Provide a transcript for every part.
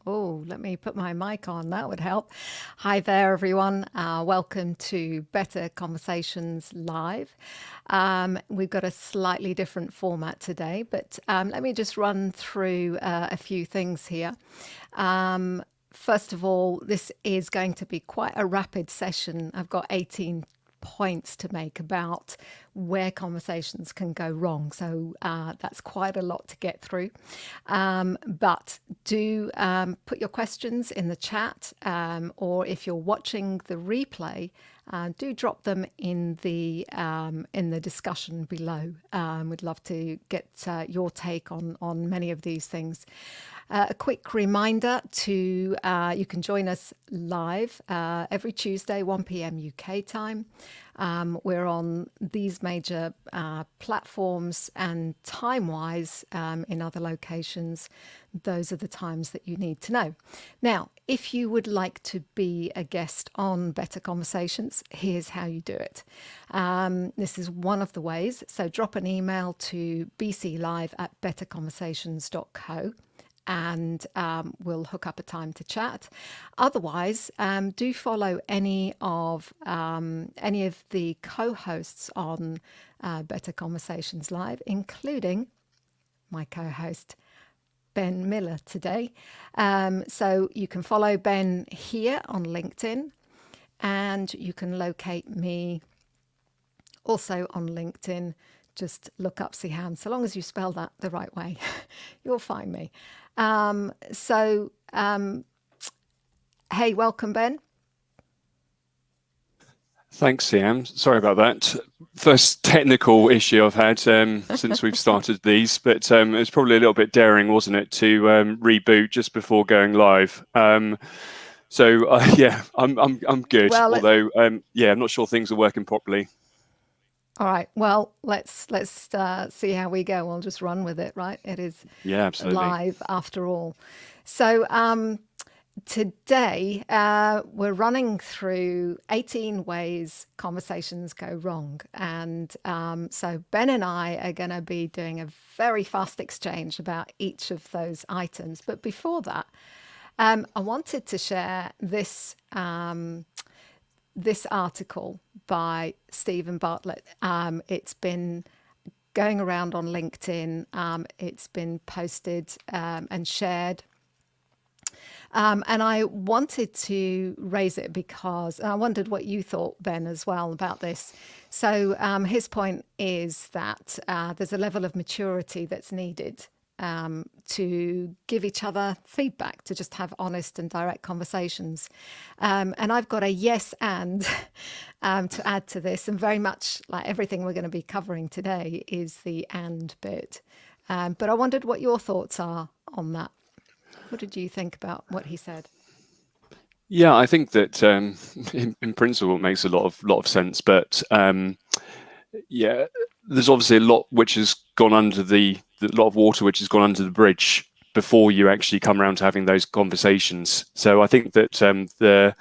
Oh, let me put my mic on. That would help. Hi there, everyone. Welcome to Better Conversations Live. We've got a slightly different format today, but let me just run through a few things here. First of all, this is going to be quite a rapid session. I've got 18 points to make about where conversations can go wrong. So that's quite a lot to get through. But do put your questions in the chat, or if you're watching the replay, do drop them in the discussion below. We'd love to get your take on many of these things. A quick reminder to you can join us live every Tuesday, 1 p.m. UK time. We're on these major platforms, and time-wise in other locations, those are the times that you need to know. Now, if you would like to be a guest on Better Conversations, here's how you do it. This is one of the ways. So drop an email to bclive@betterconversations.co. and we'll hook up a time to chat. Otherwise, do follow any of the co-hosts on Better Conversations Live, including my co-host Ben Miller today. So you can follow Ben here on LinkedIn, and you can locate me also on LinkedIn. Just look up Sehaam. So long as you spell that the right way, you'll find me. Hey, welcome, Ben. Thanks, Sehaam. Sorry about that. First technical issue I've had since we've started these, but it was probably a little bit daring, wasn't it, to reboot just before going live. Yeah, I'm good. Well, although yeah, I'm not sure things are working properly. All right. Well, let's see how we go. We'll just run with it, right? It is live after all. So today we're running through 18 ways conversations go wrong, and so Ben and I are going to be doing a very fast exchange about each of those items. But before that, I wanted to share this article by Stephen Bartlett. It's been going around on LinkedIn. It's been posted and shared. And I wanted to raise it because I wondered what you thought, Ben, as well about this. So his point is that there's a level of maturity that's needed to give each other feedback, to just have honest and direct conversations. And I've got a yes and to add to this, and very much like everything we're going to be covering today is the and bit. But I wondered what your thoughts are on that. What did you think about what he said? Yeah, I think that in principle it makes a lot of sense, but yeah, there's obviously a lot which has gone under a lot of water which has gone under the bridge before you actually come around to having those conversations. So I think that the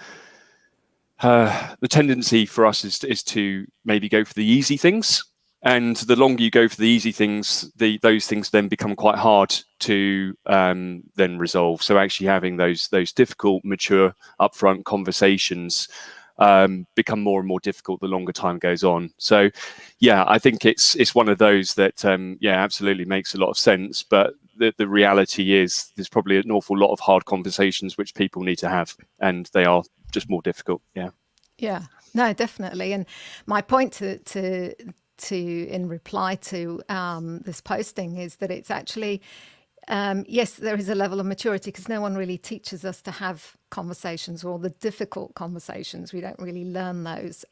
tendency for us is to maybe go for the easy things, and the longer you go for the easy things, those things then become quite hard to then resolve. So actually having those difficult, mature, upfront conversations become more and more difficult the longer time goes on. So yeah, I think it's one of those that yeah, absolutely makes a lot of sense, but the reality is there's probably an awful lot of hard conversations which people need to have, and they are just more difficult. Yeah, no, definitely. And my point to in reply to this posting is that it's actually yes, there is a level of maturity because no one really teaches us to have conversations, or the difficult conversations. We don't really learn those.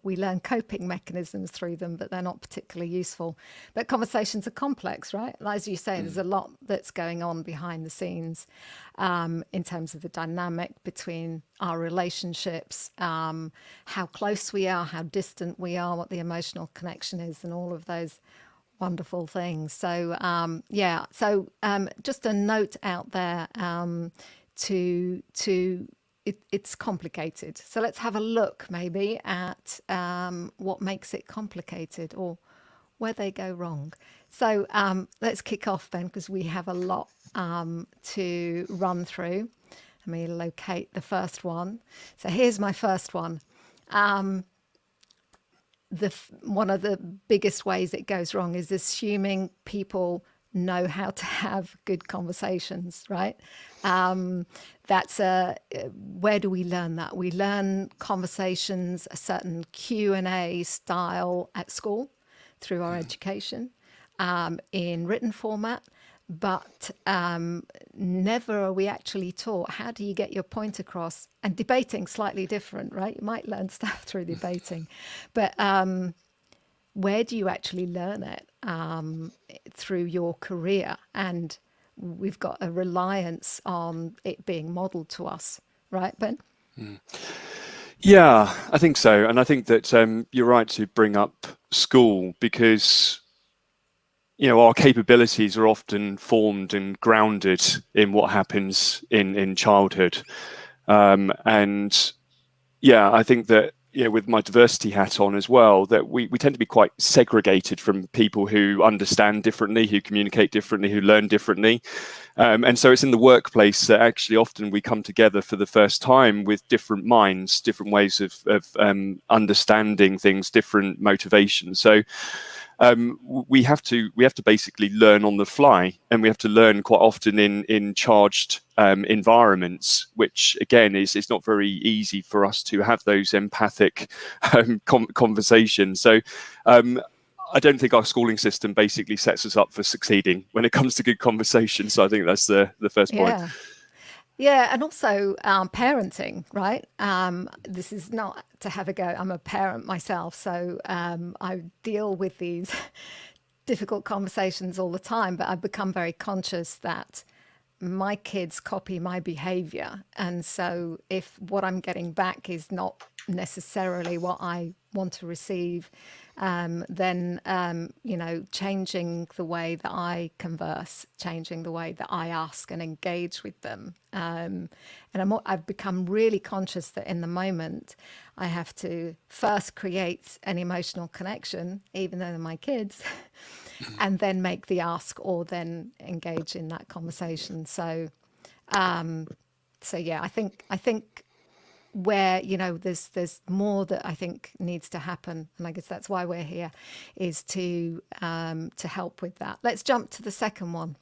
We learn coping mechanisms through them, but they're not particularly useful. But conversations are complex, right? As you say, there's a lot that's going on behind the scenes in terms of the dynamic between our relationships, how close we are, how distant we are, what the emotional connection is, and all of those wonderful things. So yeah, so just a note out there it's complicated. So let's have a look maybe at what makes it complicated, or where they go wrong. So let's kick off, Ben, because we have a lot to run through. Let me locate the first one. So here's my first one. One of the biggest ways it goes wrong is assuming people know how to have good conversations, right? Where do we learn that? We learn conversations, a certain Q&A style at school through our education, in written format, but never are we actually taught how do you get your point across. And debating slightly different, right? You might learn stuff through debating, but where do you actually learn it through your career? And we've got a reliance on it being modeled to us, right, Ben? Yeah, I think so. And I think that you're right to bring up school, because our capabilities are often formed and grounded in what happens in childhood. And yeah, I think that with my diversity hat on as well, that we tend to be quite segregated from people who understand differently, who communicate differently, who learn differently. And so it's in the workplace that actually often we come together for the first time with different minds, different ways of understanding things, different motivations. So we have to basically learn on the fly, and we have to learn quite often in charged environments, which again is not very easy for us to have those empathic conversations. So I don't think our schooling system basically sets us up for succeeding when it comes to good conversation. So I think that's the first point. Yeah, and also parenting, right? This is not to have a go. I'm a parent myself, so I deal with these difficult conversations all the time, but I've become very conscious that my kids copy my behavior. And so if what I'm getting back is not necessarily what I want to receive, then, changing the way that I converse, changing the way that I ask and engage with them. And I've become really conscious that in the moment, I have to first create an emotional connection, even though they're my kids, and then make the ask or then engage in that conversation. So yeah, I think where there's more that I think needs to happen, and I guess that's why we're here, is to help with that. Let's jump to the second one.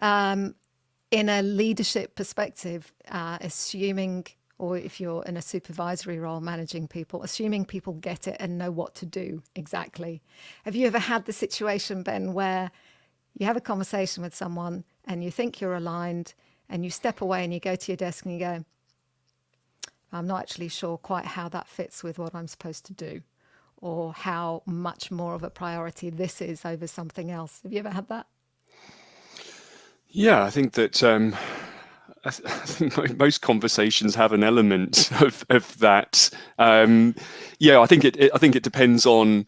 In a leadership perspective, assuming, or if you're in a supervisory role managing people, assuming people get it and know what to do exactly. Have you ever had the situation, Ben, where you have a conversation with someone and you think you're aligned, and you step away and you go to your desk and you go, I'm not actually sure quite how that fits with what I'm supposed to do, or how much more of a priority this is over something else? Have you ever had that? Yeah, I think that I think most conversations have an element of that. Yeah, I think it depends on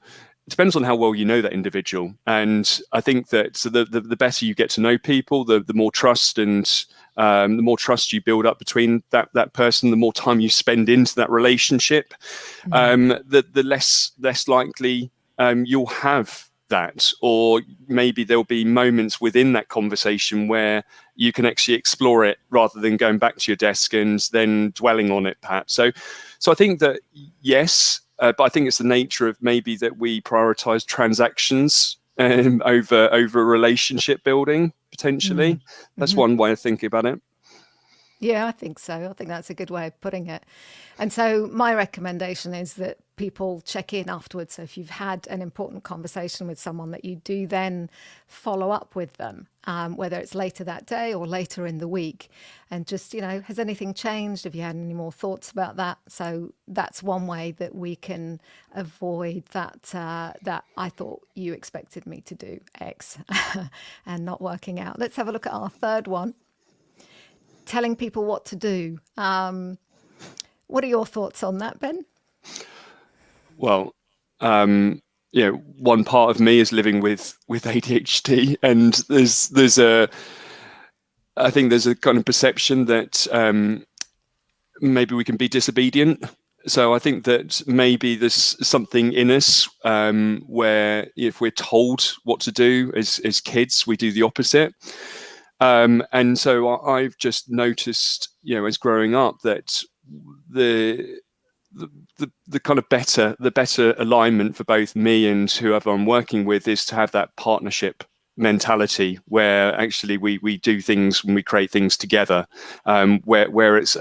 how well you know that individual, and I think that the better you get to know people, the more trust and the more trust you build up between that person, the more time you spend into that relationship, the less likely you'll have that, or maybe there'll be moments within that conversation where you can actually explore it rather than going back to your desk and then dwelling on it, perhaps. So I think that yes, but I think it's the nature of maybe that we prioritize transactions over relationship building, potentially. That's one way of thinking about it. Yeah, I think so. I think that's a good way of putting it. And so my recommendation is that people check in afterwards. So if you've had an important conversation with someone, that you do then follow up with them, whether it's later that day or later in the week. And just, has anything changed? Have you had any more thoughts about that? So that's one way that we can avoid that, that I thought you expected me to do X and not working out. Let's have a look at our third one. Telling people what to do. What are your thoughts on that, Ben? Well, one part of me is living with ADHD, and I think there's a kind of perception that maybe we can be disobedient. So I think that maybe there's something in us where if we're told what to do as kids, we do the opposite. And so I've just noticed, as growing up, that the kind of better alignment for both me and whoever I'm working with is to have that partnership mentality, where actually we do things when we create things together, where it's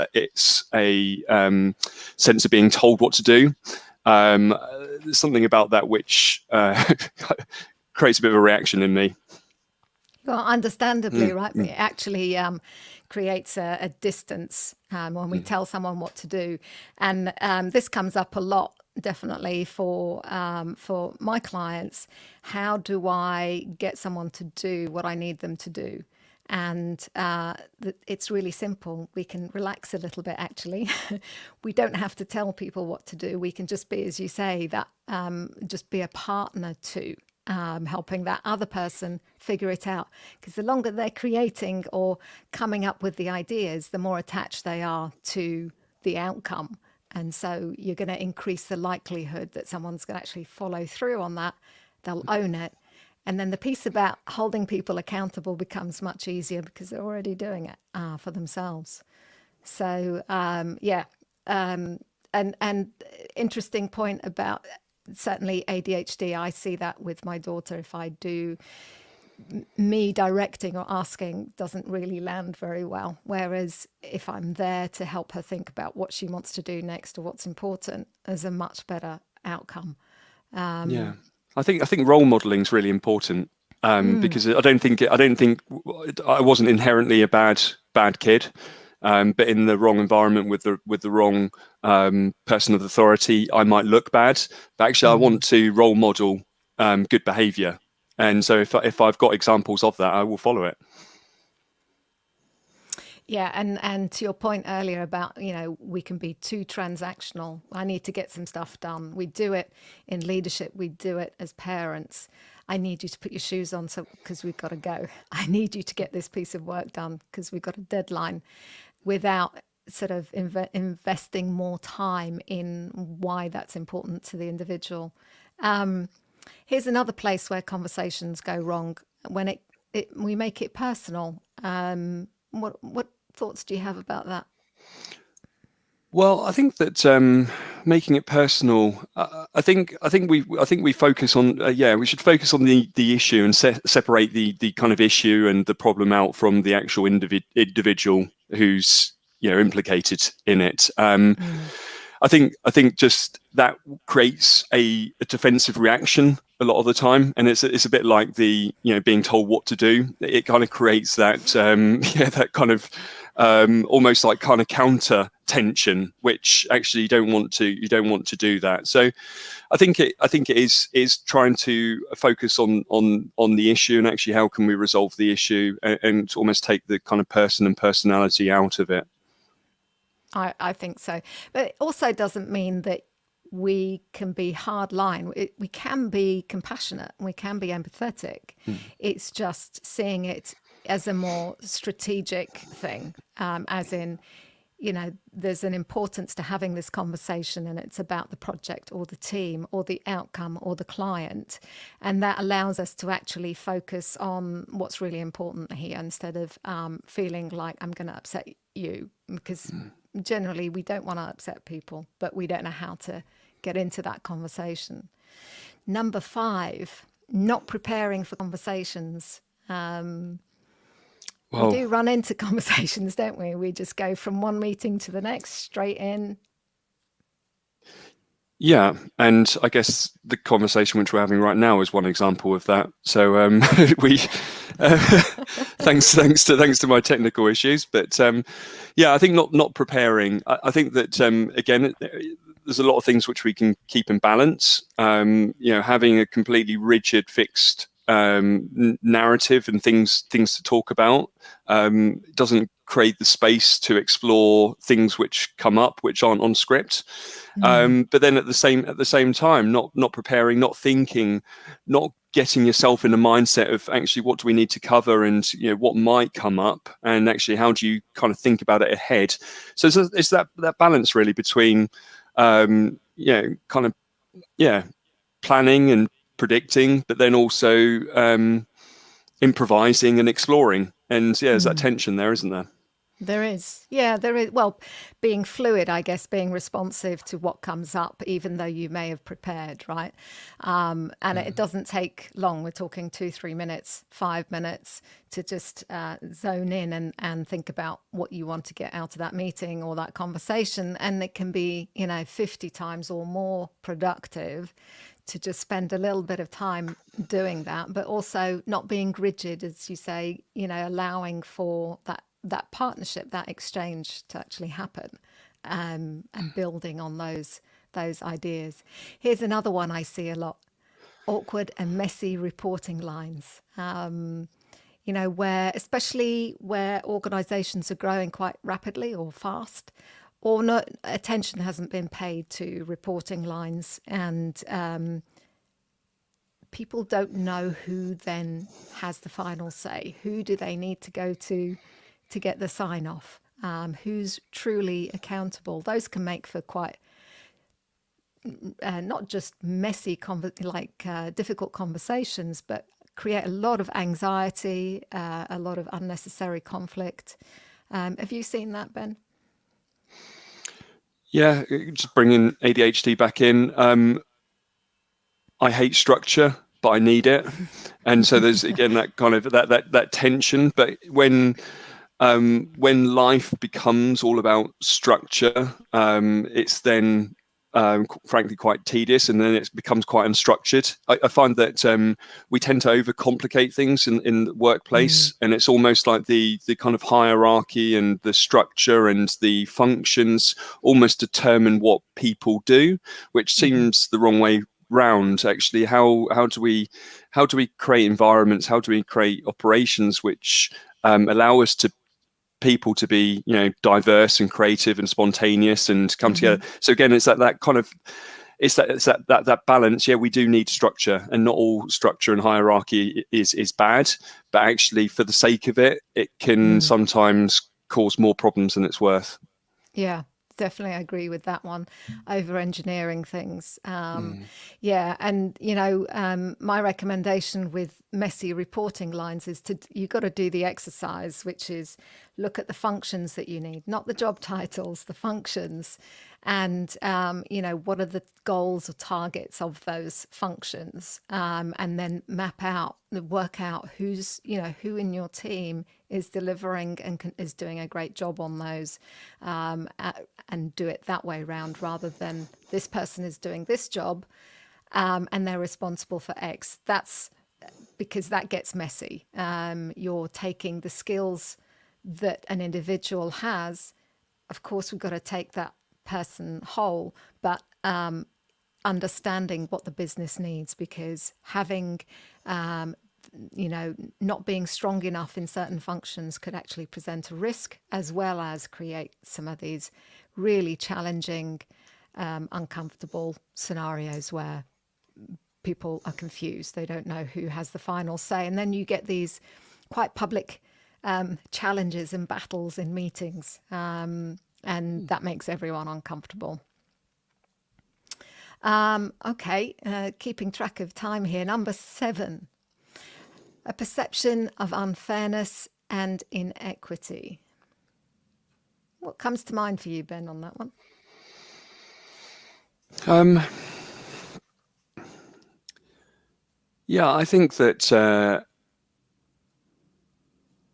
a sense of being told what to do. There's something about that which creates a bit of a reaction in me. Well, understandably, right? It actually creates a distance when we tell someone what to do, and this comes up a lot, definitely for my clients. How do I get someone to do what I need them to do? And it's really simple. We can relax a little bit, actually. We don't have to tell people what to do. We can just be, as you say, that just be a partner to helping that other person figure it out. Because the longer they're creating or coming up with the ideas, the more attached they are to the outcome. And so you're going to increase the likelihood that someone's going to actually follow through on that. They'll own it. And then the piece about holding people accountable becomes much easier because they're already doing it for themselves. So, and interesting point about certainly ADHD. I see that with my daughter. If I do, me directing or asking doesn't really land very well. Whereas if I'm there to help her think about what she wants to do next or what's important, there's a much better outcome. I think role modeling is really important, because I don't think I wasn't inherently a bad kid, but in the wrong environment with the wrong person of authority, I might look bad. But actually, I want to role model good behaviour, and so if I've got examples of that, I will follow it. Yeah, and to your point earlier about, we can be too transactional. I need to get some stuff done. We do it in leadership. We do it as parents. I need you to put your shoes on because we've got to go. I need you to get this piece of work done because we've got a deadline, without sort of investing more time in why that's important to the individual. Here's another place where conversations go wrong, when we make it personal. What thoughts do you have about that? Well, I think that making it personal, I think we focus on we should focus on the issue and separate the kind of issue and the problem out from the actual individual who's implicated in it. I think just that creates a defensive reaction a lot of the time, and it's a bit like the being told what to do. It kind of creates that that kind of almost like kind of counter tension, which actually you don't want to do that. So I think it is trying to focus on the issue and actually how can we resolve the issue, and almost take the kind of person and personality out of it. I think so. But it also doesn't mean that we can be hard line. We can be compassionate, we can be empathetic. It's just seeing it as a more strategic thing, as in, there's an importance to having this conversation, and it's about the project or the team or the outcome or the client. And that allows us to actually focus on what's really important here, instead of feeling like I'm going to upset you, because generally we don't want to upset people, but we don't know how to get into that conversation. Number 5, not preparing for conversations. We do run into conversations, don't we? We just go from one meeting to the next, straight in. Yeah, and I guess the conversation which we're having right now is one example of that. So we thanks to my technical issues, but I think not preparing. I think that again, there's a lot of things which we can keep in balance. Having a completely rigid, fixed narrative and things to talk about doesn't create the space to explore things which come up which aren't on script. But then at the same time, not preparing, not thinking, not getting yourself in a mindset of actually what do we need to cover, and what might come up, and actually how do you kind of think about it ahead. So it's that balance really between kind of planning and predicting, but then also improvising and exploring. And there's that tension there, isn't there? There is. Yeah, there is. Well, being fluid, I guess, being responsive to what comes up, even though you may have prepared, right? And it doesn't take long. We're talking 2-3 minutes, 5 minutes to just zone in and think about what you want to get out of that meeting or that conversation. And it can be, 50 times or more productive to just spend a little bit of time doing that, but also not being rigid, as you say, allowing for that partnership, that exchange to actually happen, and building on those ideas. Here's another one I see a lot: awkward and messy reporting lines. Especially where organizations are growing quite rapidly or fast, or not, attention hasn't been paid to reporting lines, and people don't know who then has the final say. Who do they need to go to get the sign off? Who's truly accountable? Those can make for quite not just messy, difficult conversations, but create a lot of anxiety, a lot of unnecessary conflict. Have you seen that, Ben? Yeah, just bringing ADHD back in. I hate structure, but I need it, and so there's again that kind of that tension. But when life becomes all about structure, it's then frankly quite tedious, and then it becomes quite unstructured. I find that we tend to overcomplicate things in the workplace, and it's almost like the kind of hierarchy and the structure and the functions almost determine what people do, which seems the wrong way round. Actually, how do we create environments, how do we create operations which allow us to people to be diverse and creative and spontaneous and come together? So again, it's that kind of that balance. Yeah, we do need structure, and not all structure and hierarchy is bad, but actually for the sake of it can sometimes cause more problems than it's worth. Yeah, definitely agree with that one. Over engineering things. Yeah. And, my recommendation with messy reporting lines is you got to do the exercise, which is look at the functions that you need, not the job titles, the functions. And, what are the goals or targets of those functions? And then work out who in your team is delivering and is doing a great job on those, and do it that way round, rather than this person is doing this job and they're responsible for X. That's because that gets messy. You're taking the skills that an individual has. Of course, we've got to take that person whole, but understanding what the business needs, because having not being strong enough in certain functions could actually present a risk, as well as create some of these really challenging, uncomfortable scenarios where people are confused. They don't know who has the final say. And then you get these quite public challenges and battles in meetings. And that makes everyone uncomfortable. Okay, keeping track of time here. Number 7, a perception of unfairness and inequity. What comes to mind for you, Ben, on that one? Yeah, I think that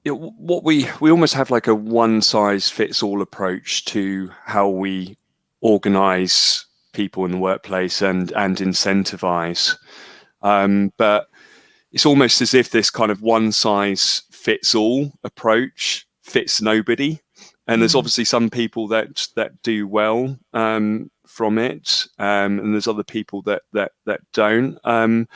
what we almost have like a one-size-fits-all approach to how we organize people in the workplace and incentivize. But it's almost as if this kind of one-size-fits-all approach fits nobody. And there's obviously some people that do well from it, and there's other people that don't.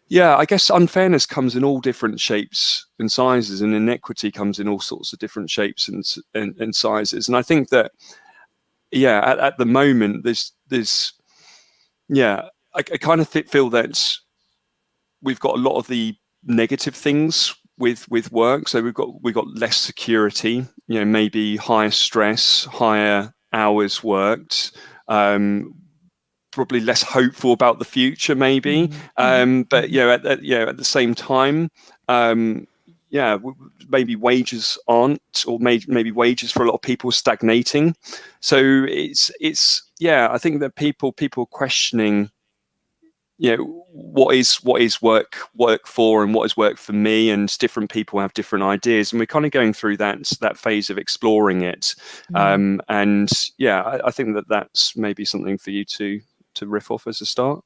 Yeah, I guess unfairness comes in all different shapes and sizes, and inequity comes in all sorts of different shapes and sizes. And I think that, yeah, at the moment, there's I kind of feel that we've got a lot of the negative things with work. So we've got less security, maybe higher stress, higher hours worked, probably less hopeful about the future, maybe. But at the same time, maybe wages aren't, or maybe wages for a lot of people are stagnating. So I think that people questioning, what is work for, and what is work for me, and different people have different ideas, and we're kind of going through that phase of exploring it. I think that's maybe something for you to riff off as a start.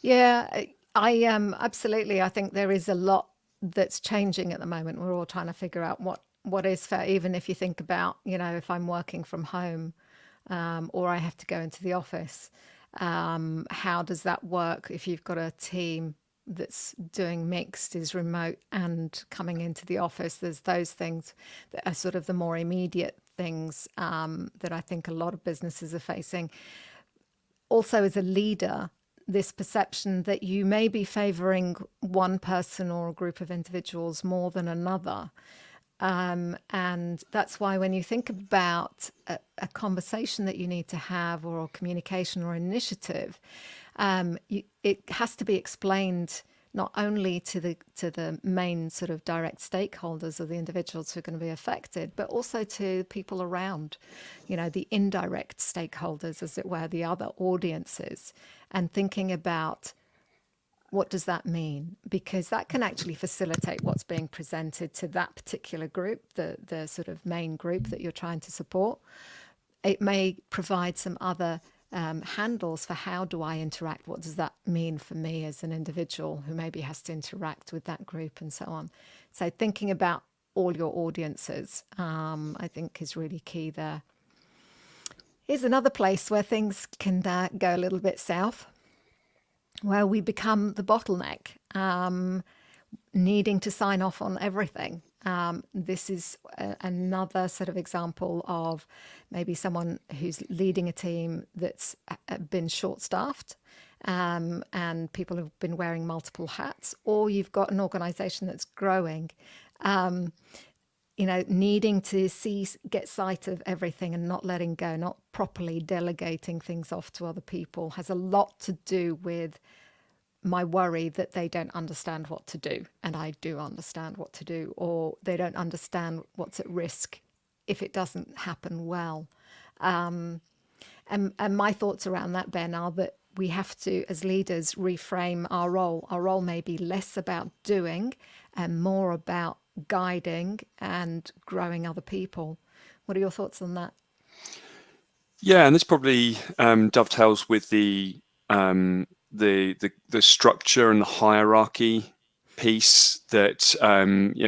Yeah, I absolutely. I think there is a lot that's changing at the moment. We're all trying to figure out what is fair, even if you think about, if I'm working from home, or I have to go into the office. How does that work if you've got a team that's doing mixed, is remote and coming into the office? There's those things that are sort of the more immediate things that I think a lot of businesses are facing. Also, as a leader, this perception that you may be favoring one person or a group of individuals more than another. And that's why when you think about a conversation that you need to have, or a communication or initiative, it has to be explained not only to the main sort of direct stakeholders or the individuals who are going to be affected, but also to people around, the indirect stakeholders, as it were, the other audiences, and thinking about, what does that mean? Because that can actually facilitate what's being presented to that particular group, the sort of main group that you're trying to support. It may provide some other handles for, how do I interact? What does that mean for me as an individual who maybe has to interact with that group, and so on. So thinking about all your audiences, I think, is really key there. Here's another place where things can go a little bit south, where we become the bottleneck, needing to sign off on everything. This is another sort of example of maybe someone who's leading a team that's been short-staffed, and people have been wearing multiple hats, or you've got an organization that's growing, needing to get sight of everything and not letting go, not properly delegating things off to other people, has a lot to do with my worry that they don't understand what to do, and I do understand what to do, or they don't understand what's at risk if it doesn't happen well. And my thoughts around that, Ben, are that we have to, as leaders, reframe our role. Our role may be less about doing and more about guiding and growing other people. What are your thoughts on that? Yeah, and this probably dovetails with the structure and the hierarchy piece that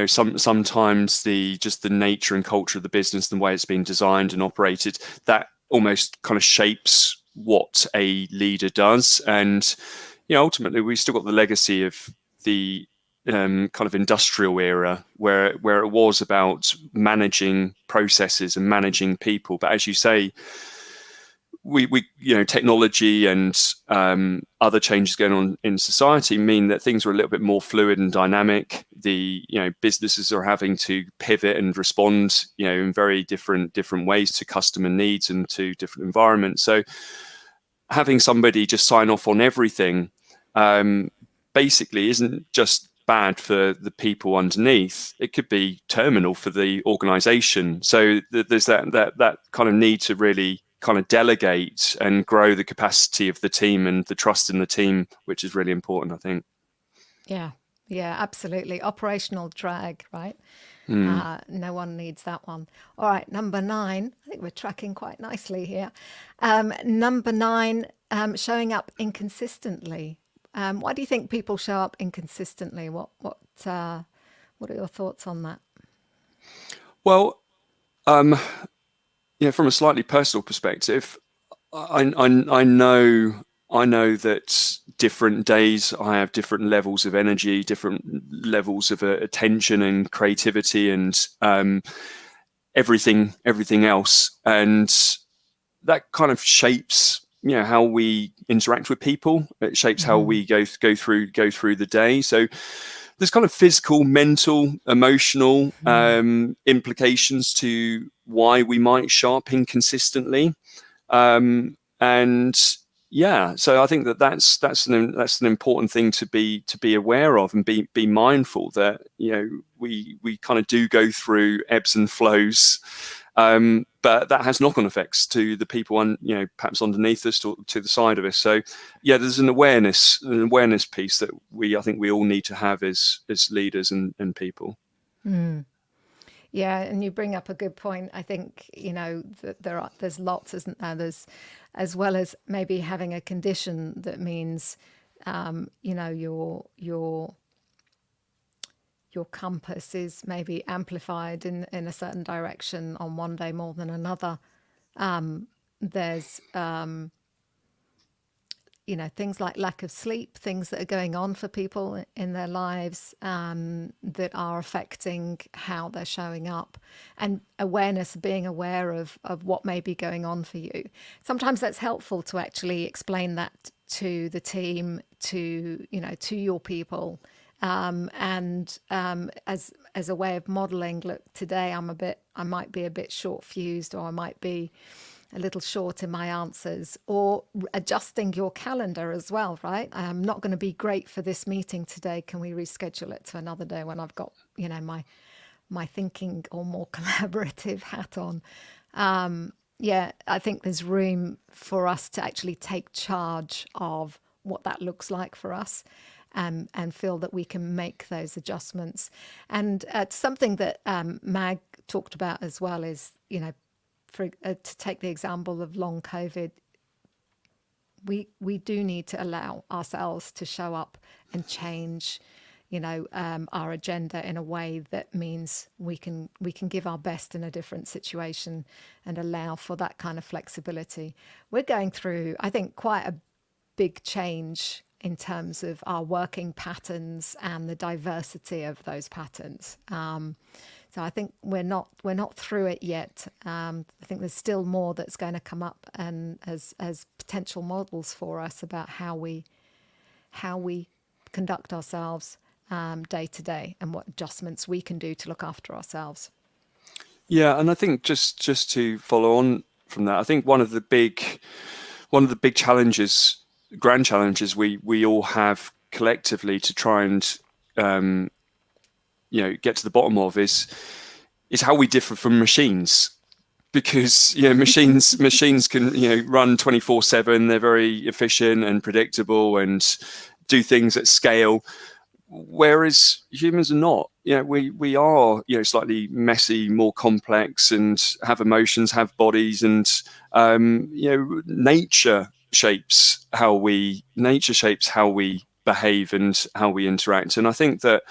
sometimes the nature and culture of the business and the way it's been designed and operated, that almost kind of shapes what a leader does. And ultimately we've still got the legacy of the kind of industrial era where it was about managing processes and managing people. But as you say, we technology and other changes going on in society mean that things are a little bit more fluid and dynamic. The businesses are having to pivot and respond in very different ways to customer needs and to different environments. So having somebody just sign off on everything basically isn't just bad for the people underneath. It could be terminal for the organization. So there's that kind of need to really kind of delegate and grow the capacity of the team and the trust in the team, which is really important, I think. Yeah, absolutely. Operational drag, right? No one needs that one. All right, number 9. I think we're tracking quite nicely here. Number 9, showing up inconsistently. Why do you think people show up inconsistently? What are your thoughts on that? Well, from a slightly personal perspective, I know that different days I have different levels of energy, different levels of attention and creativity, and everything else, and that kind of shapes how we interact with people. It shapes how we go through the day. So there's kind of physical, mental, emotional implications to why we might show up inconsistently. And yeah, so I think that's an important thing to be aware of, and be mindful that we kind of do go through ebbs and flows, but that has knock-on effects to the people perhaps underneath us or to the side of us. So yeah, there's an awareness piece that I think we all need to have as leaders and people. Yeah, and you bring up a good point. I think that there's lots, isn't there? There's, as well as maybe having a condition that means your compass is maybe amplified in a certain direction on one day more than another. There's things like lack of sleep, things that are going on for people in their lives that are affecting how they're showing up, and awareness, being aware of what may be going on for you. Sometimes that's helpful to actually explain that to the team, to your people, and as a way of modeling. Look, today I might be a bit short fused, or I might be a little short in my answers, or adjusting your calendar as well, right? I'm not going to be great for this meeting today. Can we reschedule it to another day when I've got, my thinking or more collaborative hat on? Yeah, I think there's room for us to actually take charge of what that looks like for us, and feel that we can make those adjustments. And something that Mag talked about as well is, to take the example of long COVID, we do need to allow ourselves to show up and change, our agenda in a way that means we can give our best in a different situation and allow for that kind of flexibility. We're going through, I think, quite a big change in terms of our working patterns and the diversity of those patterns. So I think we're not through it yet. I think there's still more that's going to come up, and as potential models for us about how we conduct ourselves day to day, and what adjustments we can do to look after ourselves. Yeah, and I think just to follow on from that, I think one of the big challenges, grand challenges we all have collectively to try and get to the bottom of is how we differ from machines. Because machines can run 24/7. They're very efficient and predictable and do things at scale, whereas humans are not. We are slightly messy, more complex, and have emotions, have bodies, and nature shapes how we behave and how we interact. And I think that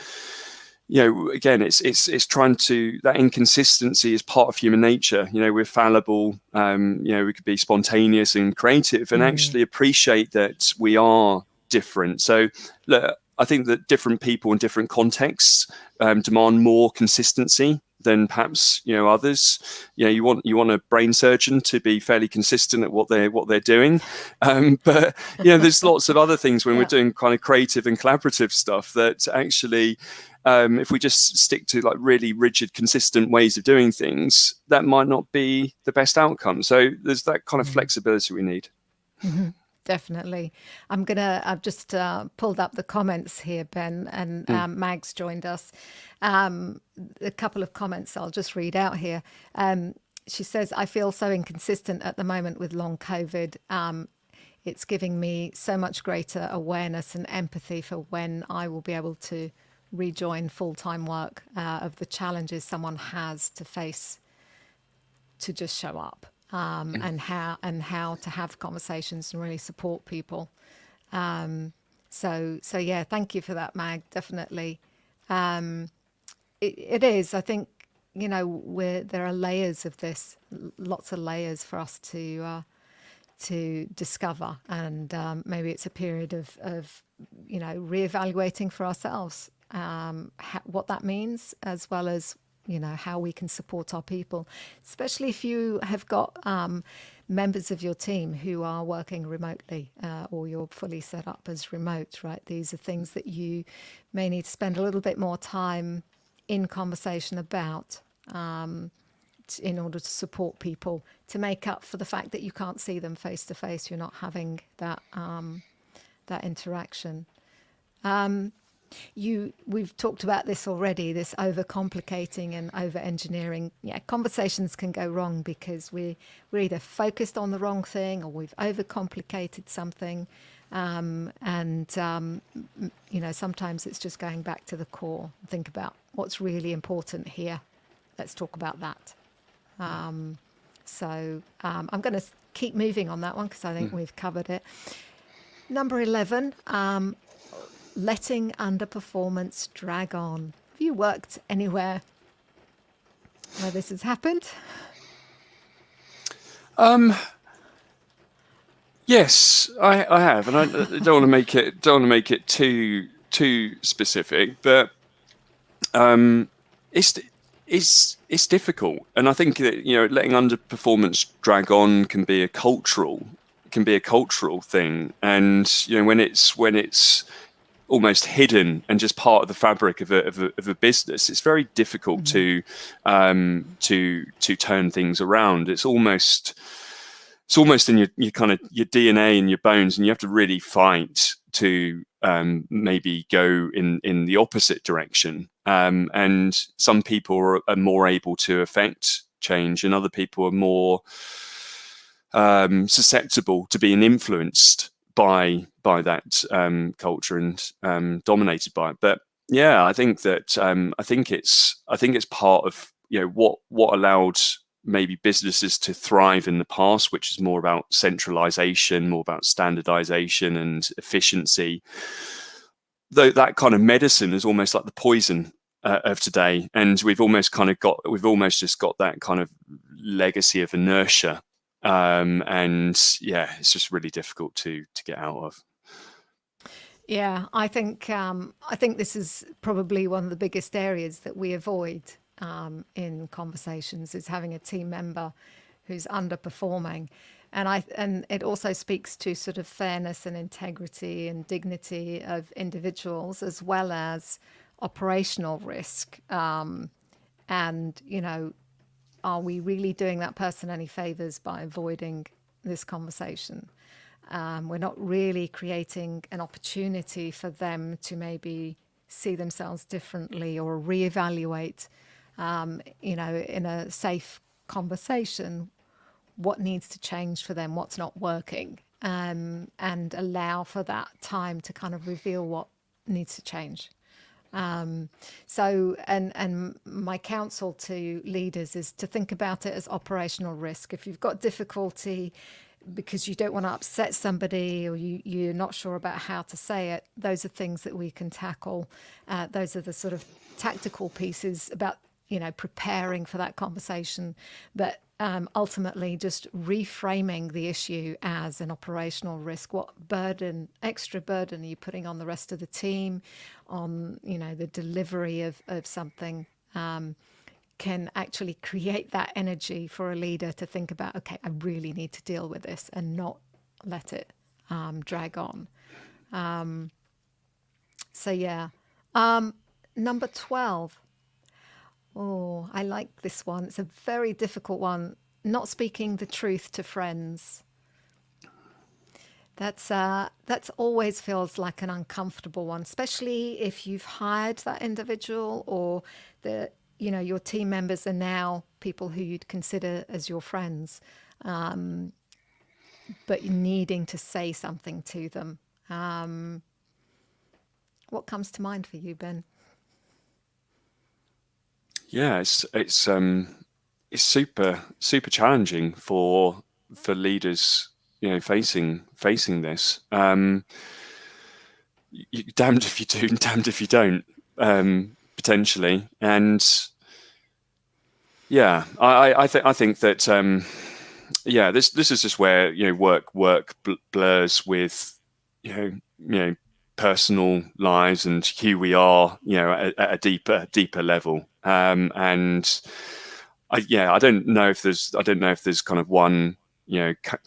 again, it's trying to, that inconsistency is part of human nature. We're fallible. We could be spontaneous and creative, and actually appreciate that we are different. So look, I think that different people in different contexts demand more consistency than perhaps others. You want a brain surgeon to be fairly consistent at what they're doing, but there's lots of other things when we're doing kind of creative and collaborative stuff that actually, if we just stick to like really rigid, consistent ways of doing things, that might not be the best outcome. So there's that kind of flexibility we need. Mm-hmm. Definitely. I've just pulled up the comments here, Ben, and Mag's joined us. A couple of comments I'll just read out here. She says, I feel so inconsistent at the moment with long COVID. It's giving me so much greater awareness and empathy for when I will be able to rejoin full-time work, of the challenges someone has to face to just show up. And how to have conversations and really support people. So yeah, thank you for that, Mag. Definitely, it is. I think there are layers of this, lots of layers for us to discover, and maybe it's a period of reevaluating for ourselves what that means, as well as how we can support our people, especially if you have got members of your team who are working remotely, or you're fully set up as remote, right? These are things that you may need to spend a little bit more time in conversation about, in order to support people, to make up for the fact that you can't see them face to face. You're not having that that interaction. We've talked about this already, this overcomplicating and over-engineering. Yeah, conversations can go wrong because we're either focused on the wrong thing or we've overcomplicated something. Sometimes it's just going back to the core. Think about what's really important here. Let's talk about that. I'm going to keep moving on that one because I think we've covered it. Number 11, letting underperformance drag on. Have you worked anywhere where this has happened? Yes, I have, and I don't want to make it too specific, but it's difficult, and I think that letting underperformance drag on can be a cultural thing, and when it's almost hidden and just part of the fabric of a business, it's very difficult to turn things around. It's almost in your kind of your DNA and your bones, and you have to really fight to maybe go in the opposite direction. And some people are more able to affect change, and other people are more susceptible to being influenced by that culture and dominated by it. But yeah, I think that I think it's part of what allowed maybe businesses to thrive in the past, which is more about centralization, more about standardization and efficiency. Though that kind of medicine is almost like the poison of today, and we've almost just got that kind of legacy of inertia, and yeah, it's just really difficult to get out of. Yeah, I think this is probably one of the biggest areas that we avoid in conversations, is having a team member who's underperforming. And it also speaks to sort of fairness and integrity and dignity of individuals, as well as operational risk. Are we really doing that person any favors by avoiding this conversation? We're not really creating an opportunity for them to maybe see themselves differently or reevaluate, in a safe conversation, what needs to change for them, what's not working, and allow for that time to kind of reveal what needs to change. And my counsel to leaders is to think about it as operational risk. If you've got difficulty because you don't want to upset somebody, or you're not sure about how to say it, those are things that we can tackle. Those are the sort of tactical pieces about preparing for that conversation, but ultimately just reframing the issue as an operational risk. What extra burden are you putting on the rest of the team, on the delivery of something, can actually create that energy for a leader to think about, okay, I really need to deal with this and not let it drag on. Number 12. Oh, I like this one. It's a very difficult one. Not speaking the truth to friends. That's always feels like an uncomfortable one, especially if you've hired that individual, or your team members are now people who you'd consider as your friends, but needing to say something to them. What comes to mind for you, Ben? Yeah, it's super challenging for leaders, facing this. You're damned if you do and damned if you don't, potentially. And yeah, I think that this is just where work blurs with personal lives and who we are, at a deeper level. And I don't know if there's kind of one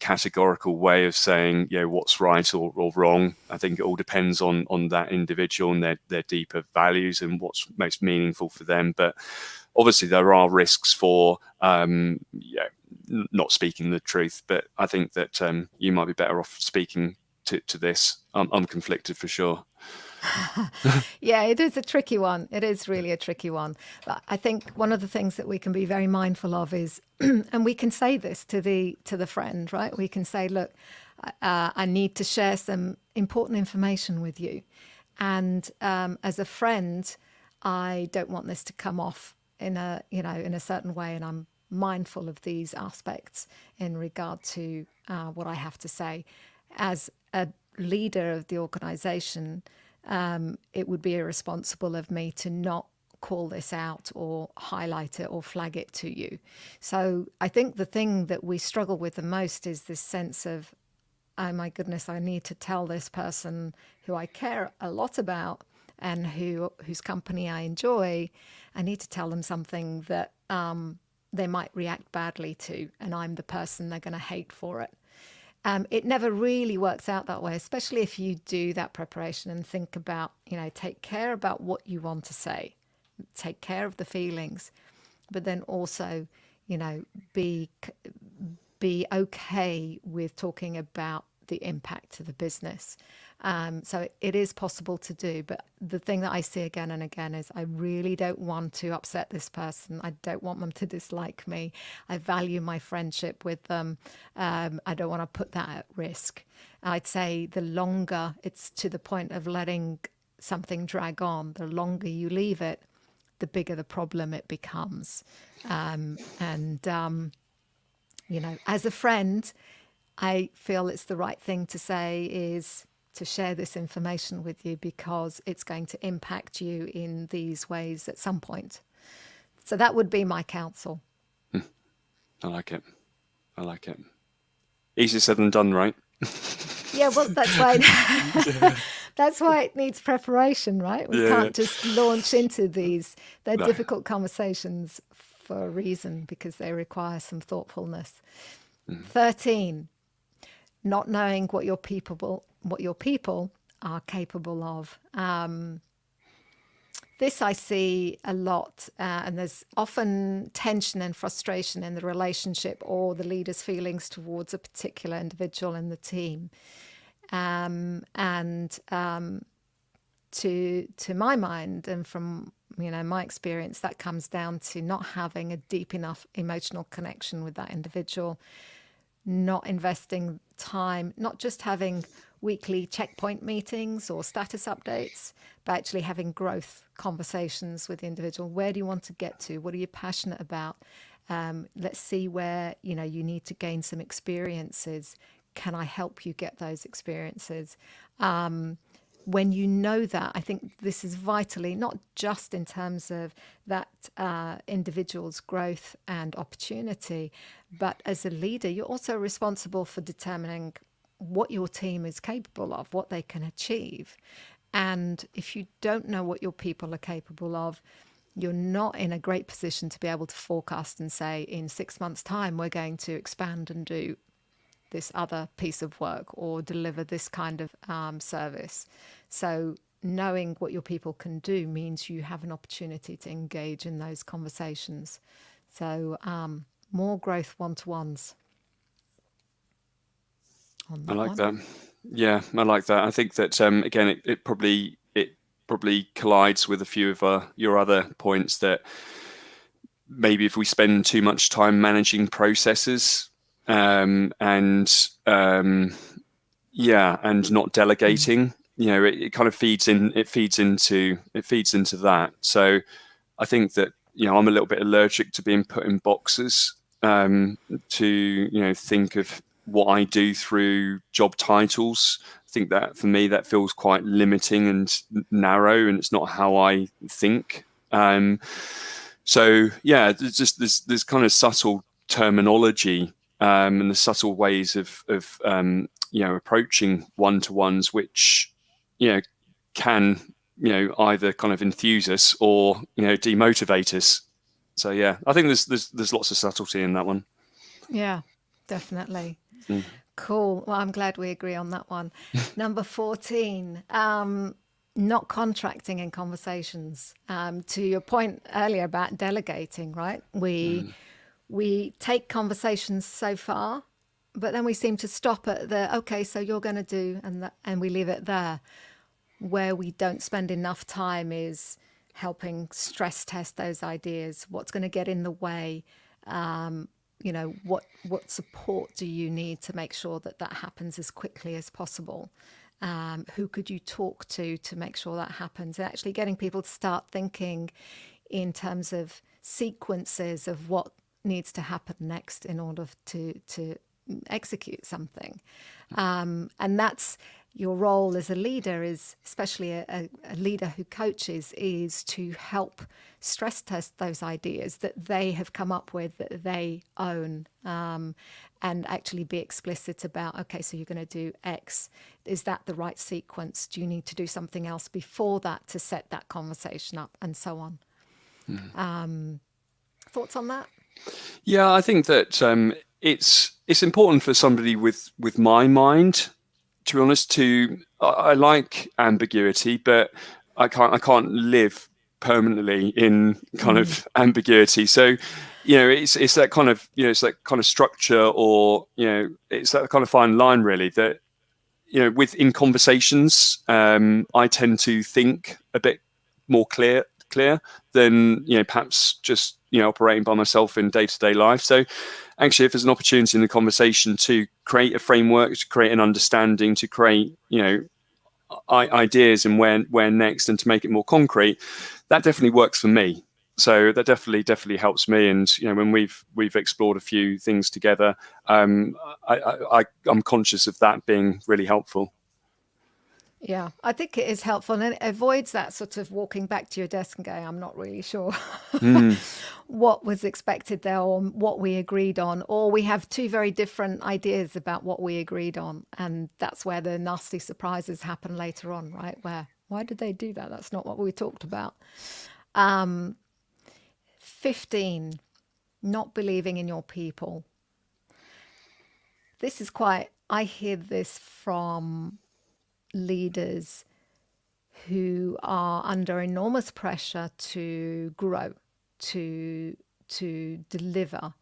categorical way of saying what's right or wrong. I think it all depends on that individual and their deeper values and what's most meaningful for them. But obviously there are risks for not speaking the truth, but I think that you might be better off speaking to this. I'm conflicted for sure. Yeah, it is a tricky one. It is really a tricky one. But I think one of the things that we can be very mindful of is, and we can say this to the friend, right? We can say, look, I need to share some important information with you, and as a friend, I don't want this to come off in a certain way, and I'm mindful of these aspects in regard to what I have to say. As a leader of the organization, it would be irresponsible of me to not call this out or highlight it or flag it to you. So I think the thing that we struggle with the most is this sense of, oh my goodness, I need to tell this person who I care a lot about and whose company I enjoy, I need to tell them something that they might react badly to, and I'm the person they're going to hate for it. It never really works out that way, especially if you do that preparation and think about, take care about what you want to say, take care of the feelings, but then also, be okay with talking about the impact to the business. So it is possible to do, but the thing that I see again and again is I really don't want to upset this person. I don't want them to dislike me. I value my friendship with them. I don't want to put that at risk. I'd say the longer it's to the point of letting something drag on, the longer you leave it, the bigger the problem it becomes. As a friend, I feel it's the right thing to say is to share this information with you because it's going to impact you in these ways at some point. So that would be my counsel. I like it. Easier said than done, right? Yeah, well, that's why that's why it needs preparation, right? We can't just launch into these. They're difficult conversations for a reason because they require some thoughtfulness. 13, not knowing what your people are capable of. This I see a lot, and there's often tension and frustration in the relationship or the leader's feelings towards a particular individual in the team. To my mind and from my experience, that comes down to not having a deep enough emotional connection with that individual, not investing time, not just having weekly checkpoint meetings or status updates, but actually having growth conversations with the individual. Where do you want to get to? What are you passionate about? Let's see where you need to gain some experiences. Can I help you get those experiences? When you know that, I think this is vitally, not just in terms of that individual's growth and opportunity, but as a leader, you're also responsible for determining what your team is capable of, what they can achieve. And if you don't know what your people are capable of, you're not in a great position to be able to forecast and say, in 6 months' time, we're going to expand and do this other piece of work or deliver this kind of service. So knowing what your people can do means you have an opportunity to engage in those conversations. So more growth one-to-ones. I like that. Yeah, I like that. I think that again, it probably collides with a few of your other points that maybe if we spend too much time managing processes and not delegating, it kind of feeds into that. So I think that I'm a little bit allergic to being put in boxes, to think of what I do through job titles. I think that for me that feels quite limiting and narrow, and it's not how I think. So yeah, there's kind of subtle terminology and the subtle ways of approaching one-to-ones, which can either kind of enthuse us or demotivate us. So yeah, I think there's lots of subtlety in that one. Yeah. Definitely. Mm. Cool. Well, I'm glad we agree on that one. Number 14, not contracting in conversations. To your point earlier about delegating, right? We take conversations so far, but then we seem to stop at the, okay, so you're going to do, and we leave it there. Where we don't spend enough time is helping stress test those ideas. What's going to get in the way? What support do you need to make sure that that happens as quickly as possible? Who could you talk to make sure that happens? And actually getting people to start thinking in terms of sequences of what needs to happen next in order to execute something. And that's your role as a leader, is especially a leader who coaches, is to help stress test those ideas that they have come up with, that they own, and actually be explicit about, okay, so you're going to do X. Is that the right sequence? Do you need to do something else before that to set that conversation up, and so on? Thoughts on that? Yeah, I think that it's important for somebody with my mind, to be honest. I like ambiguity, but I can't live permanently in kind of ambiguity. So, it's that kind of it's that kind of structure, or it's that kind of fine line, really, that in conversations, I tend to think a bit more clear than perhaps just operating by myself in day-to-day life. So actually, if there's an opportunity in the conversation to create a framework, to create an understanding, to create ideas and where next, and to make it more concrete, that definitely works for me. So that definitely helps me. And when we've explored a few things together, I'm conscious of that being really helpful. Yeah, I think it is helpful, and it avoids that sort of walking back to your desk and going, I'm not really sure what was expected there, or what we agreed on, or we have two very different ideas about what we agreed on. And that's where the nasty surprises happen later on, right? Why did they do that? That's not what we talked about. 15, not believing in your people. This is I hear this from leaders who are under enormous pressure to grow, to deliver,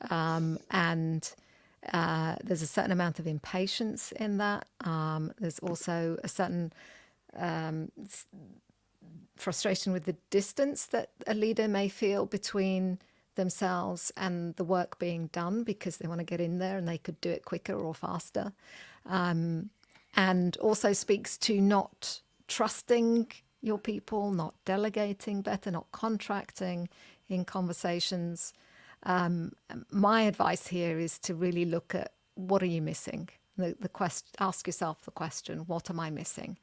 and there's a certain amount of impatience in that. There's also a certain frustration with the distance that a leader may feel between themselves and the work being done, because they want to get in there and they could do it quicker or faster. And also speaks to not trusting your people, not delegating better, not contracting in conversations. My advice here is to really look at, what are you missing? Ask yourself the question, what am I missing?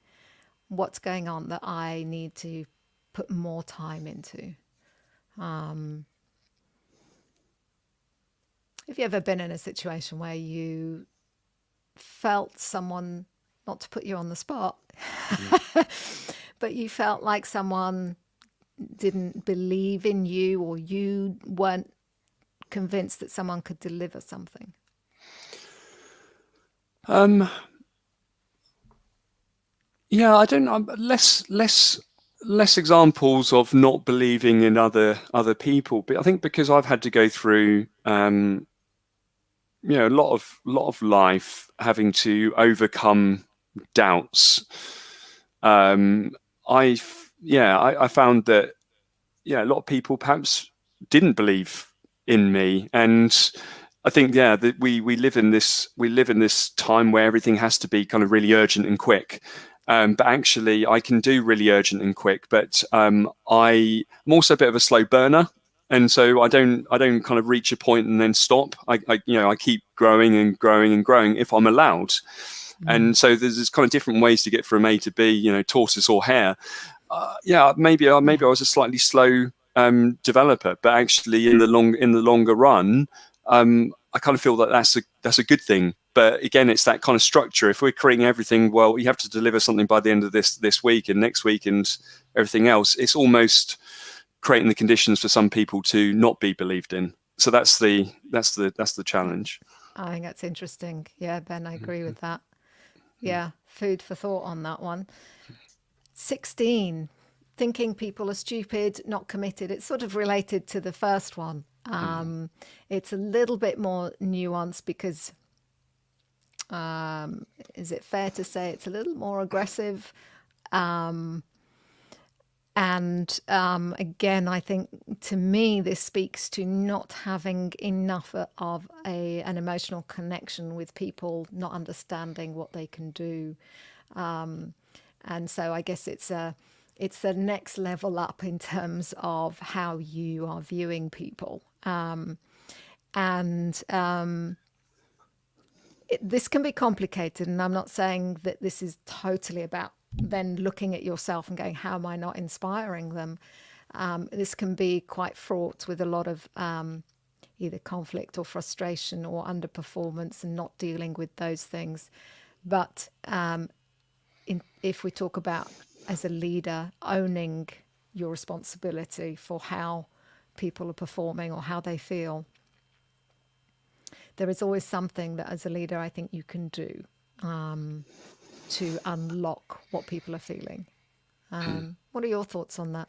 What's going on that I need to put more time into? Have you ever been in a situation where you felt someone, not to put you on the spot, but you felt like someone didn't believe in you, or you weren't convinced that someone could deliver something? Yeah, I don't know. Less examples of not believing in other people, but I think because I've had to go through a lot of life having to overcome doubts. I found that a lot of people perhaps didn't believe in me, and I think that we live in this time where everything has to be kind of really urgent and quick. But actually, I can do really urgent and quick. But I'm also a bit of a slow burner, and so I don't kind of reach a point and then stop. I keep growing and growing and growing if I'm allowed. And so there's kind of different ways to get from A to B. Tortoise or hare. Maybe I was a slightly slow developer, but actually in the longer run, I kind of feel that that's a good thing. But again, it's that kind of structure. If we're creating everything, well, you have to deliver something by the end of this week and next week and everything else. It's almost creating the conditions for some people to not be believed in. So that's the challenge. I think that's interesting. Yeah, Ben, I agree with that. Yeah, food for thought on that one. 16, thinking people are stupid, not committed. It's sort of related to the first one. It's a little bit more nuanced because, is it fair to say it's a little more aggressive? And again, I think to me, this speaks to not having enough of an emotional connection with people, not understanding what they can do. And so I guess it's the next level up in terms of how you are viewing people. This can be complicated, and I'm not saying that this is totally about then looking at yourself and going, how am I not inspiring them? This can be quite fraught with a lot of either conflict or frustration or underperformance and not dealing with those things. But if we talk about, as a leader, owning your responsibility for how people are performing or how they feel, there is always something that as a leader I think you can do to unlock what people are feeling. What are your thoughts on that?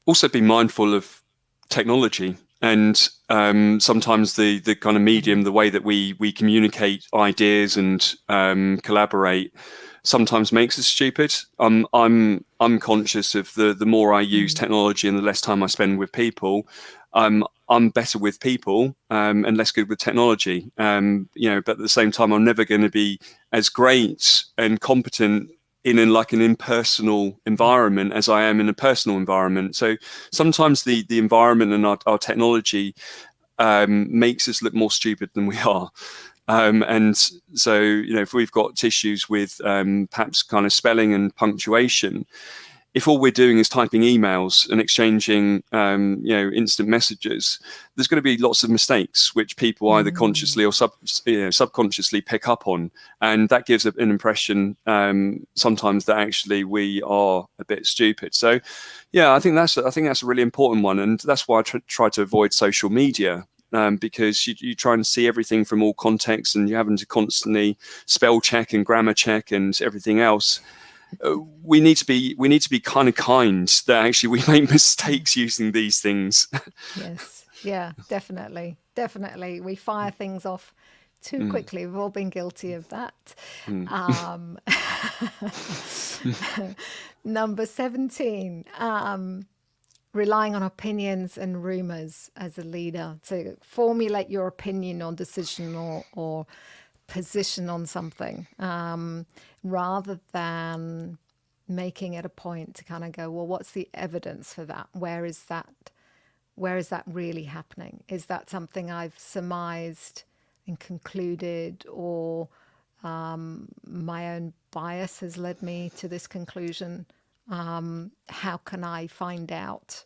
Also be mindful of technology and sometimes the kind of medium, the way that we communicate ideas and collaborate sometimes makes us stupid. I'm conscious of the more I use technology and the less time I spend with people, I'm better with people and less good with technology. But at the same time, I'm never going to be as great and competent in like an impersonal environment as I am in a personal environment. So sometimes the environment and our technology makes us look more stupid than we are. And so, if we've got issues with perhaps kind of spelling and punctuation, if all we're doing is typing emails and exchanging, instant messages, there's going to be lots of mistakes which people either consciously or subconsciously pick up on, and that gives an impression sometimes that actually we are a bit stupid. So, I think that's a really important one, and that's why I try to avoid social media. Because you try and see everything from all contexts, and you're having to constantly spell check and grammar check and everything else. We need to be kind of kind that actually we make mistakes using these things. Yes, yeah, definitely. We fire things off too quickly. We've all been guilty of that. Number 17. Relying on opinions and rumors as a leader to formulate your opinion or decision or position on something, rather than making it a point to kind of go, well, what's the evidence for that? Where is that really happening? Is that something I've surmised and concluded, or my own bias has led me to this conclusion? How can I find out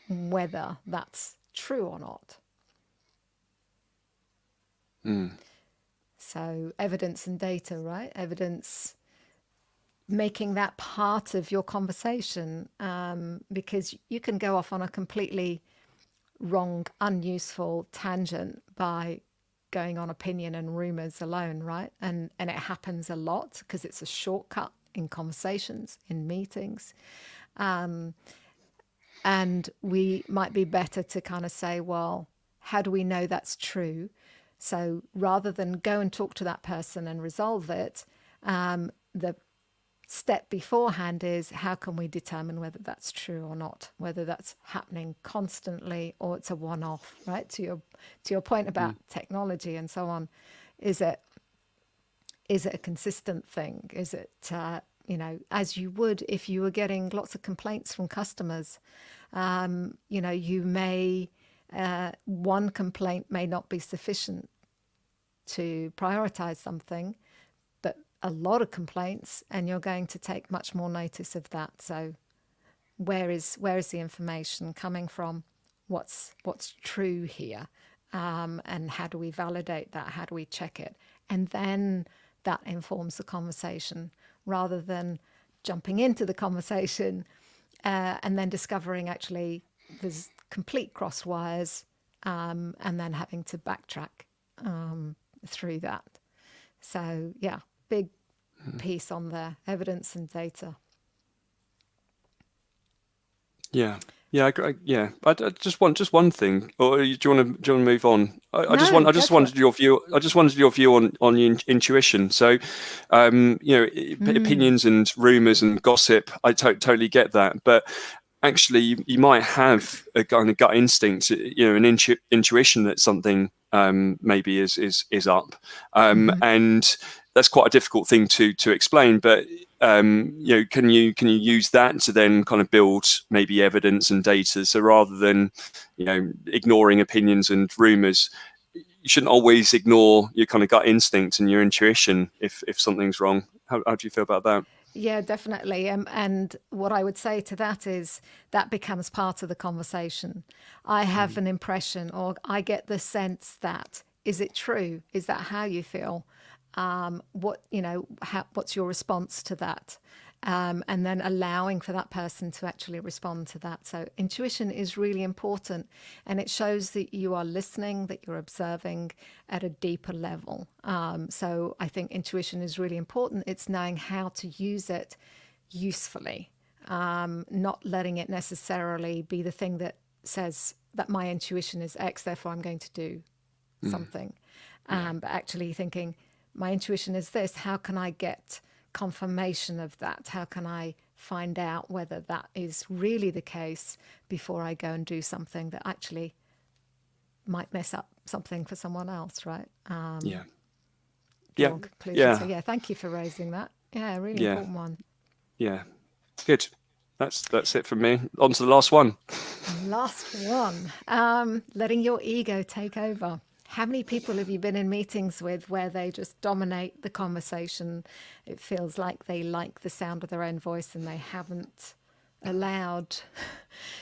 whether that's true or not? So evidence and data, right? Evidence, making that part of your conversation, because you can go off on a completely wrong, unuseful tangent by going on opinion and rumors alone, right? And it happens a lot because it's a shortcut in conversations, in meetings. And we might be better to kind of say, well, how do we know that's true? So rather than go and talk to that person and resolve it, the step beforehand is, how can we determine whether that's true or not, whether that's happening constantly or it's a one-off, right? To your point about technology and so on, is it a consistent thing? Is it, as you would if you were getting lots of complaints from customers, you may, one complaint may not be sufficient to prioritize something, but a lot of complaints, and you're going to take much more notice of that. So where is the information coming from? What's true here? And how do we validate that? How do we check it? And then that informs the conversation, rather than jumping into the conversation and then discovering actually there's complete cross wires, and then having to backtrack through that. So yeah, big piece on there, evidence and data. Yeah. Yeah, yeah. I just want one thing, or do you want to move on? I just No, go just for it. wanted your view. I just wanted your view on your intuition. So, opinions and rumors and gossip. I totally get that, but actually, you might have a kind of gut instinct, an intuition that something maybe is up, and that's quite a difficult thing to explain. But can you use that to then kind of build maybe evidence and data? So rather than ignoring opinions and rumors, you shouldn't always ignore your kind of gut instinct and your intuition if something's wrong. How do you feel about that? Yeah, definitely. And what I would say to that is that becomes part of the conversation. I have an impression, or I get the sense that, is it true? Is that how you feel? What's your response to that? And then allowing for that person to actually respond to that. So intuition is really important, and it shows that you are listening, that you're observing at a deeper level. So I think intuition is really important. It's knowing how to use it usefully, not letting it necessarily be the thing that says that my intuition is X, therefore I'm going to do something. But actually thinking, my intuition is this, how can I get confirmation of that? How can I find out whether that is really the case before I go and do something that actually might mess up something for someone else, right? Yeah. Draw conclusions. Yeah. So yeah, thank you for raising that. Yeah, really Yeah. important one. Yeah. Good. That's it from me. On to the last one. Last one. Letting your ego take over. How many people have you been in meetings with where they just dominate the conversation? It feels like they like the sound of their own voice and they haven't allowed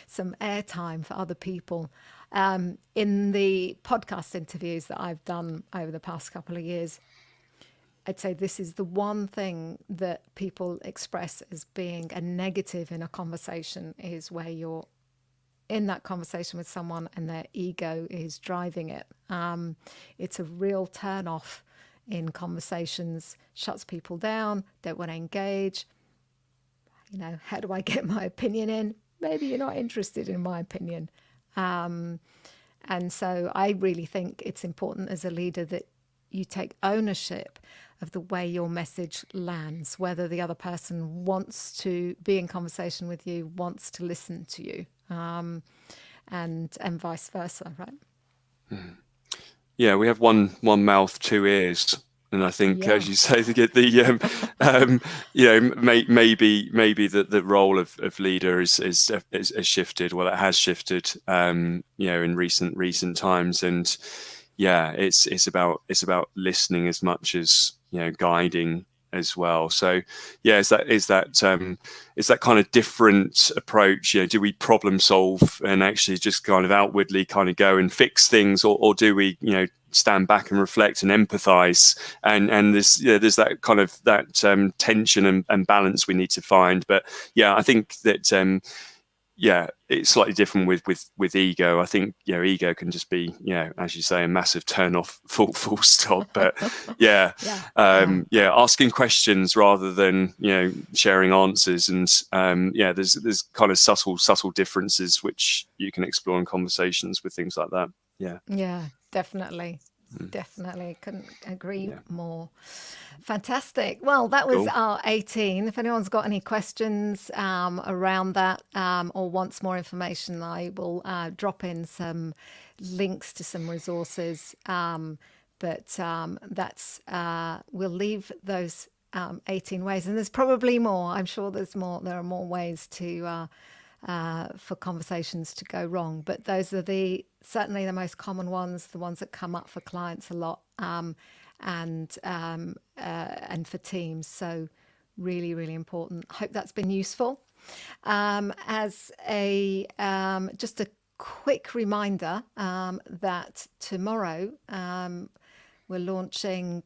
some airtime for other people. In the podcast interviews that I've done over the past couple of years, I'd say this is the one thing that people express as being a negative in a conversation, is where you're in that conversation with someone and their ego is driving it. It's a real turn off in conversations, shuts people down, don't want to engage. How do I get my opinion in? Maybe you're not interested in my opinion. And so I really think it's important as a leader that you take ownership of the way your message lands, whether the other person wants to be in conversation with you, wants to listen to you, and vice versa, right? Yeah, we have one mouth, two ears, and I think, Yeah. as you say, maybe the role of leader is shifted. Well, it has shifted, in recent times, and yeah, it's about listening as much as guiding as well. So yeah, is that kind of different approach? Do we problem solve and actually just kind of outwardly kind of go and fix things, or do we stand back and reflect and empathize, and there's that kind of tension and balance we need to find. But yeah, I think that it's slightly different with ego. I think ego can just be as you say, a massive turn off, full stop. But asking questions rather than sharing answers, and there's kind of subtle differences which you can explore in conversations with things like that. Yeah, definitely. Definitely. Couldn't agree more. Fantastic. Well, that was Cool. our 18. If anyone's got any questions around that, or wants more information, I will drop in some links to some resources. But we'll leave those 18 ways. And there's probably more. I'm sure there's more. There are more ways for conversations to go wrong, but those are certainly the most common ones, the ones that come up for clients a lot, and for teams. So really, really important. Hope that's been useful. As just a quick reminder that tomorrow we're launching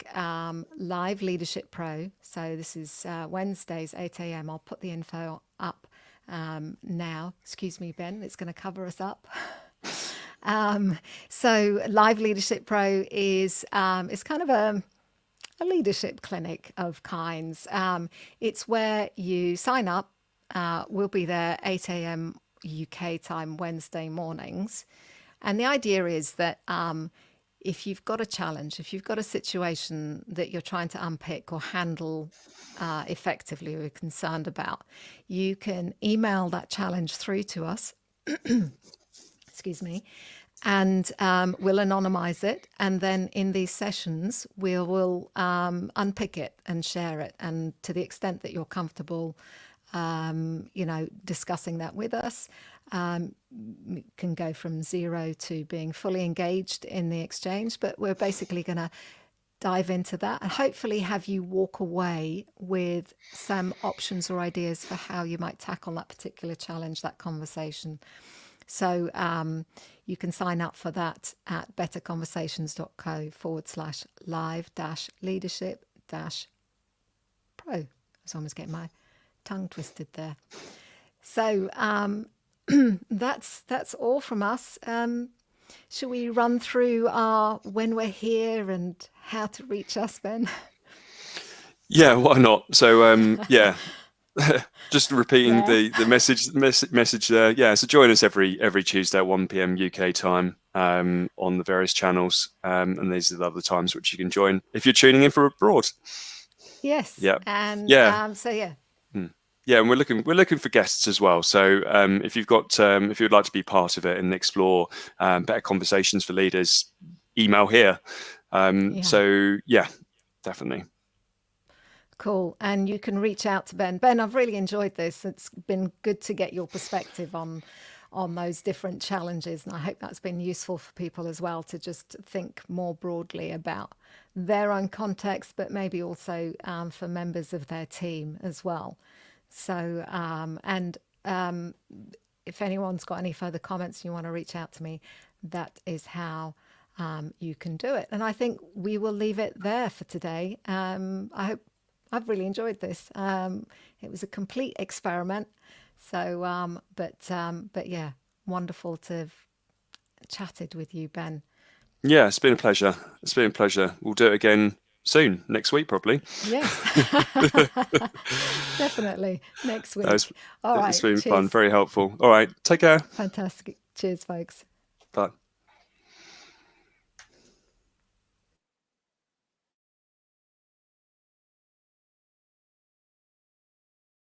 Live Leadership Pro. So this is Wednesdays, 8 a.m. I'll put the info up now. Excuse me, Ben, it's going to cover us up. So Live Leadership Pro is kind of a leadership clinic of kinds. It's where you sign up. We'll be there 8 a.m. UK time Wednesday mornings. And the idea is that if you've got a challenge, if you've got a situation that you're trying to unpick or handle effectively or you're concerned about, you can email that challenge through to us. Excuse me. And we'll anonymize it. And then in these sessions, we will unpick it and share it. And to the extent that you're comfortable, discussing that with us, can go from 0 to being fully engaged in the exchange. But we're basically going to dive into that and hopefully have you walk away with some options or ideas for how you might tackle that particular challenge, that conversation. So you can sign up for that at betterconversations.co/live-leadership-pro. I was almost getting my tongue twisted there. So that's all from us. Shall we run through our when we're here and how to reach us, Ben? Yeah, why not? So yeah. Just repeating the message there. Yeah, so join us every Tuesday at 1 p.m. UK time on the various channels, and these are the other times which you can join if you're tuning in from abroad. Yes. Yeah. And yeah, and we're looking for guests as well. So if you've got if you'd like to be part of it and explore better conversations for leaders, email here. So yeah, definitely. Cool. And you can reach out to Ben. Ben, I've really enjoyed this. It's been good to get your perspective on those different challenges. And I hope that's been useful for people as well to just think more broadly about their own context, but maybe also for members of their team as well. So, if anyone's got any further comments, you want to reach out to me, that is how you can do it. And I think we will leave it there for today. I've really enjoyed this. It was a complete experiment. So, but yeah, wonderful to have chatted with you, Ben. Yeah, it's been a pleasure. It's been a pleasure. We'll do it again soon, next week probably. Yes, definitely next week. All right, it's been fun, very helpful. All right, take care. Fantastic. Cheers, folks. Bye.